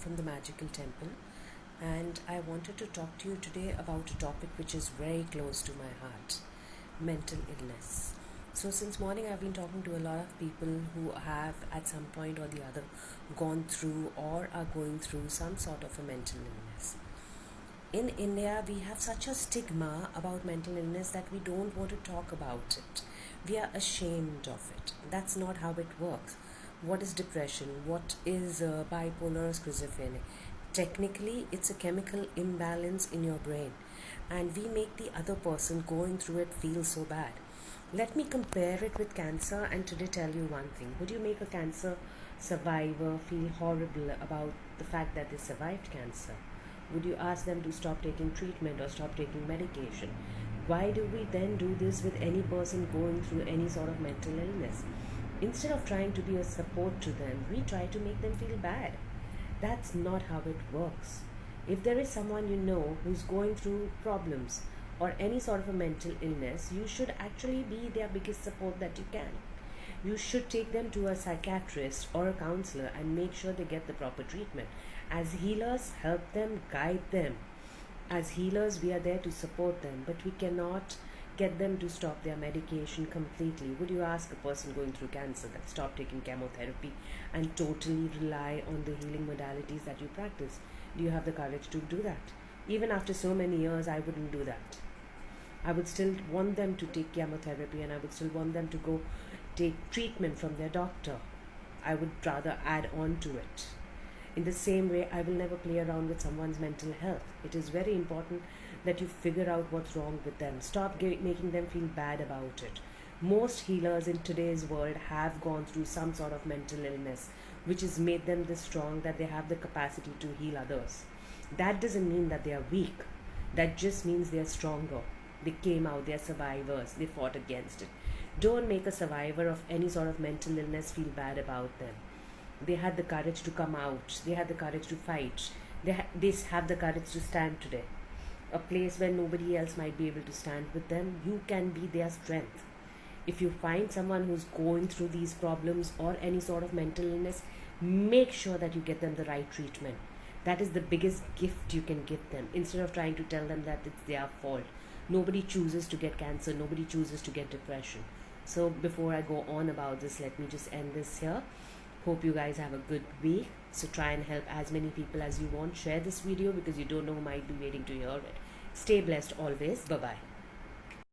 from the Magickal temple, and I wanted to talk to you today about a topic which is very close to my heart: mental illness. So, since morning, I've been talking to a lot of people who have, at some point or the other, gone through or are going through some sort of a mental illness. In India, we have such a stigma about mental illness that we don't want to talk about it. We are ashamed of it. That's not how it works. What is depression? What is bipolar or schizophrenia? Technically, it's a chemical imbalance in your brain, and we make the other person going through it feel so bad. Let me compare it with cancer and today tell you one thing. Would you make a cancer survivor feel horrible about the fact that they survived cancer? Would you ask them to stop taking treatment or stop taking medication? Why do we then do this with any person going through any sort of mental illness? Instead of trying to be a support to them, we try to make them feel bad. That's not how it works. If there is someone you know who's going through problems or any sort of a mental illness, you should actually be their biggest support that you can. You should take them to a psychiatrist or a counselor and make sure they get the proper treatment. As healers, help them, guide them. As healers, we are there to support them, but we cannot get them to stop their medication completely. Would you ask a person going through cancer that stop taking chemotherapy and totally rely on the healing modalities that you practice? Do you have the courage to do that? Even after so many years, I wouldn't do that. I would still want them to take chemotherapy and I would still want them to go take treatment from their doctor. I would rather add on to it. In the same way, I will never play around with someone's mental health. It is very important that you figure out what's wrong with them. Stop making them feel bad about it. Most healers in today's world have gone through some sort of mental illness, which has made them this strong that they have the capacity to heal others. That doesn't mean that they are weak. That just means they are stronger. They came out, they are survivors, they fought against it. Don't make a survivor of any sort of mental illness feel bad about them. They had the courage to come out, they had the courage to fight, they have the courage to stand today. A place where nobody else might be able to stand with them, you can be their strength. If you find someone who's going through these problems or any sort of mental illness, make sure that you get them the right treatment. That is the biggest gift you can give them, instead of trying to tell them that it's their fault. Nobody chooses to get cancer, nobody chooses to get depression. So before I go on about this, let me just end this here. Hope you guys have a good week. So try and help as many people as you want. Share this video because you don't know who might be waiting to hear it. Stay blessed always. Bye-bye.